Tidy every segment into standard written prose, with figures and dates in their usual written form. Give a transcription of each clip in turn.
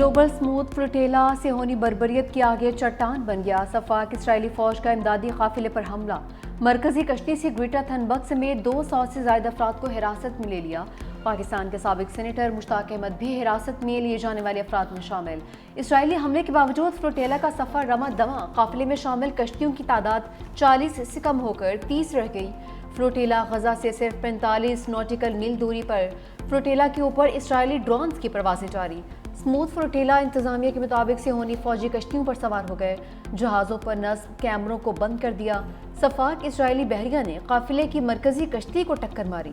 Global smooth flotilla صہیونی بربریت کی آگے چٹان بن گیا۔ صفاق اسرائیلی فوج کا امدادی قافلے پر حملہ، مرکزی کشتی سے گریٹا تھنبرگ سمیت 200 سے زائد افراد کو حراست میں لے لیا۔ پاکستان کے سابق سینیٹر مشتاق احمد بھی حراست میں لیے جانے والے افراد میں شامل۔ اسرائیلی حملے کے باوجود فلوٹیلا کا سفر رواں دواں، قافلے میں شامل کشتیوں کی تعداد 40 سے کم ہو کر 30 رہ گئی۔ فلوٹیلا غزہ سے صرف 45 نوٹیکل میل دوری پر۔ فلوٹیلا کے اوپر اسرائیلی ڈرونز کی پروازیں جاری۔ سموتھ فلوٹیلا انتظامیہ کے مطابق صہیونی فوجی کشتیوں پر سوار ہو گئے، جہازوں پر نصب کیمروں کو بند کر دیا۔ صفاق اسرائیلی بحریہ نے قافلے کی مرکزی کشتی کو ٹکر ماری،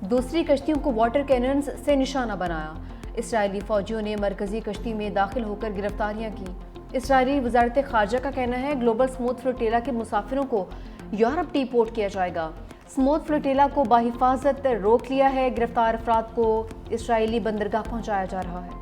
دوسری کشتیوں کو واٹر کیننز سے نشانہ بنایا۔ اسرائیلی فوجیوں نے مرکزی کشتی میں داخل ہو کر گرفتاریاں کی۔ اسرائیلی وزارت خارجہ کا کہنا ہے گلوبل سموتھ فلوٹیلا کے مسافروں کو یورپ ڈی پورٹ کیا جائے گا۔ سموتھ فلوٹیلا کو بحفاظت روک لیا ہے، گرفتار افراد کو اسرائیلی بندرگاہ پہنچایا جا رہا ہے۔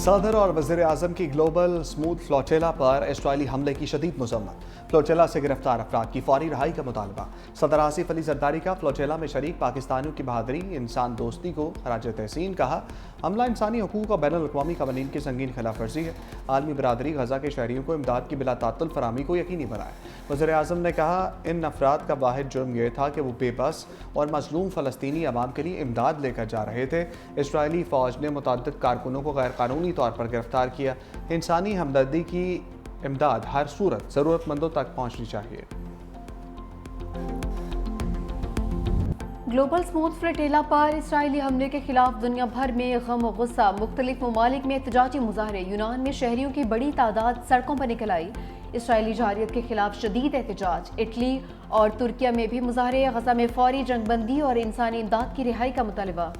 صدر اور وزیر اعظم کی گلوبل سموتھ فلوٹیلا پر اسرائیلی حملے کی شدید مذمت، فلوٹیلا سے گرفتار افراد کی فوری رہائی کا مطالبہ۔ صدر آصف علی زرداری کا فلوٹیلا میں شریک پاکستانیوں کی بہادری، انسان دوستی کو خراج تحسین کہا۔ حملہ انسانی حقوق اور بین الاقوامی قوانین کی سنگین خلاف ورزی ہے۔ عالمی برادری غزہ کے شہریوں کو امداد کی بلا تعطل فراہمی کو یقینی بنائے۔ وزیر اعظم نے کہا ان افراد کا واحد جرم یہ تھا کہ وہ بے بس اور مظلوم فلسطینی عوام کے لیے امداد لے کر جا رہے تھے۔ اسرائیلی فوج نے متعدد کارکنوں کو غیر قانونی طور پر گرفتار کیا۔ انسانی ہمدردی کی امداد ہر صورت ضرورت مندوں تک پہنچنی چاہیے۔ گلوبل سموتھ فلوٹیلا پر اسرائیلی حملے کے خلاف دنیا بھر میں غم و غصہ، مختلف ممالک میں احتجاجی مظاہرے۔ یونان میں شہریوں کی بڑی تعداد سڑکوں پر نکل آئی، اسرائیلی جارحیت کے خلاف شدید احتجاج۔ اٹلی اور ترکیہ میں بھی مظاہرے، غزہ میں فوری جنگ بندی اور انسانی امداد کی رہائی کا مطالبہ۔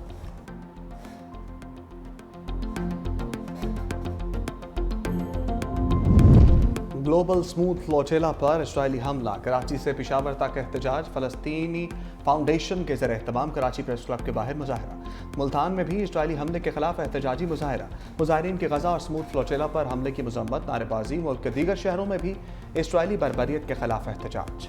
گلوبل سموتھ فلوٹیلا پر اسرائیلی حملہ، کراچی سے پشاور تک احتجاج، فلسطینی فاؤنڈیشن کے زیر اہتمام کراچی پریس کلب کے باہر مظاہرہ۔ ملتان میں بھی اسرائیلی حملے کے خلاف احتجاجی مظاہرہ، مظاہرین کی غزہ اور سموتھ فلوٹیلا پر حملے کی مذمت، نعرے بازی۔ ملک کے دیگر شہروں میں بھی اسرائیلی بربریت کے خلاف احتجاج۔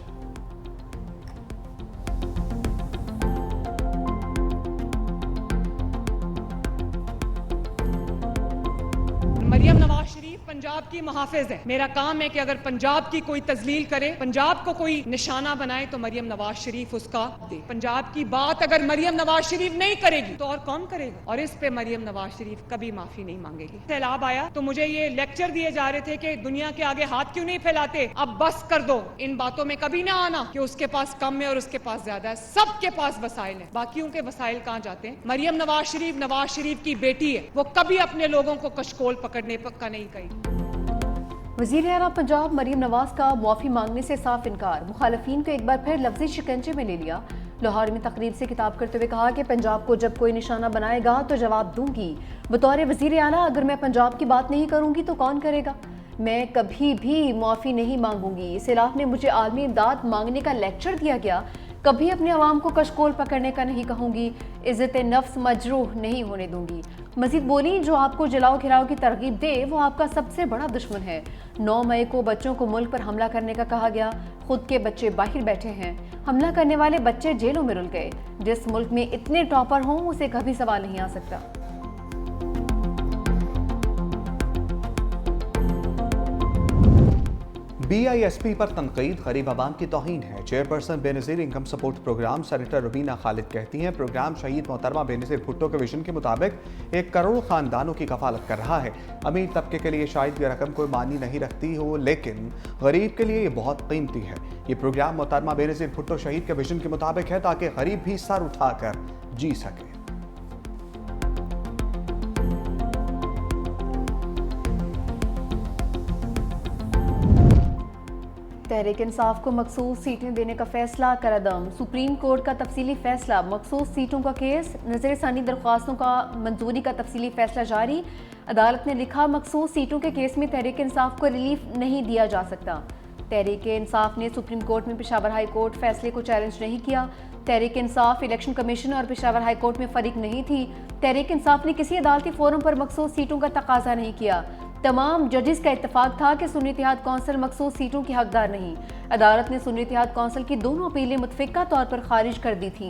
مریم نواز شریف پنجاب کی محافظ ہے۔ میرا کام ہے کہ اگر پنجاب کی کوئی تذلیل کرے، پنجاب کو کوئی نشانہ بنائے تو مریم نواز شریف اس کا دے۔ پنجاب کی بات اگر مریم نواز شریف نہیں کرے گی تو اور کون کرے گا؟ اور اس پہ مریم نواز شریف کبھی معافی نہیں مانگے گی۔ سیلاب آیا تو مجھے یہ لیکچر دیے جا رہے تھے کہ دنیا کے آگے ہاتھ کیوں نہیں پھیلاتے، اب بس کر دو۔ ان باتوں میں کبھی نہ آنا کہ اس کے پاس کم ہے اور اس کے پاس زیادہ ہے۔ سب کے پاس وسائل ہیں، باقیوں کے وسائل کہاں جاتے ہیں؟ مریم نواز شریف کی بیٹی ہے، وہ کبھی اپنے لوگوں کو کشکول پکڑنے کا نہیں کہی۔ وزیر اعلیٰ پنجاب مریم نواز کا معافی مانگنے سے صاف انکار، مخالفین کو ایک بار پھر لفظی شکنجے میں لے لیا۔ لاہور میں تقریب سے خطاب کرتے ہوئے کہا کہ پنجاب کو جب کوئی نشانہ بنائے گا تو جواب دوں گی۔ بطور وزیر اعلیٰ اگر میں پنجاب کی بات نہیں کروں گی تو کون کرے گا؟ میں کبھی بھی معافی نہیں مانگوں گی۔ اس علاقے میں مجھے عالمی امداد مانگنے کا لیکچر دیا گیا، کبھی اپنے عوام کو کشکول پکڑنے کا نہیں کہوں گی، عزت نفس مجروح نہیں ہونے دوں گی۔ مزید بولی جو آپ کو جلاؤ گھراؤ کی ترغیب دے وہ آپ کا سب سے بڑا دشمن ہے۔ 9 مئی کو بچوں کو ملک پر حملہ کرنے کا کہا گیا، خود کے بچے باہر بیٹھے ہیں، حملہ کرنے والے بچے جیلوں میں رل گئے۔ جس ملک میں اتنے ٹاپر ہوں اسے کبھی سوال نہیں آ سکتا۔ بی آئی ایس پی پر تنقید غریب عوام کی توہین ہے۔ Chairperson Benazir income support programme senator Rubina Khalid کہتی ہیں پروگرام شہید محترمہ بے نظیر بھٹو کے ویژن کے مطابق 1 کروڑ خاندانوں کی کفالت کر رہا ہے۔ امیر طبقے کے لیے شاید یہ رقم کوئی معنی نہیں رکھتی ہو، لیکن غریب کے لیے یہ بہت قیمتی ہے۔ یہ پروگرام محترمہ بے نظیر بھٹو شہید کے ویژن کے مطابق ہے تاکہ غریب بھی سر اٹھا کر جی سکے۔ تحریک انصاف کو مخصوص سیٹیں دینے کا فیصلہ کالعدم، سپریم کورٹ کا تفصیلی فیصلہ، مخصوص سیٹوں کا کیس، نظر ثانی درخواستوں کا منظوری کا تفصیلی فیصلہ جاری۔ عدالت نے لکھا مخصوص سیٹوں کے کیس میں تحریک انصاف کو ریلیف نہیں دیا جا سکتا۔ تحریک انصاف نے سپریم کورٹ میں پشاور ہائی کورٹ فیصلے کو چیلنج نہیں کیا۔ تحریک انصاف الیکشن کمیشن اور پشاور ہائی کورٹ میں فریق نہیں تھی۔ تحریک انصاف نے کسی عدالتی فورم پر مخصوص سیٹوں کا تقاضا نہیں کیا۔ تمام ججز کا اتفاق تھا کہ سنی اتحاد کونسل مخصوص سیٹوں کی حقدار نہیں۔ عدالت نے سنی اتحاد کونسل کی دونوں اپیلیں متفقہ طور پر خارج کر دی تھیں۔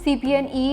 CPNE,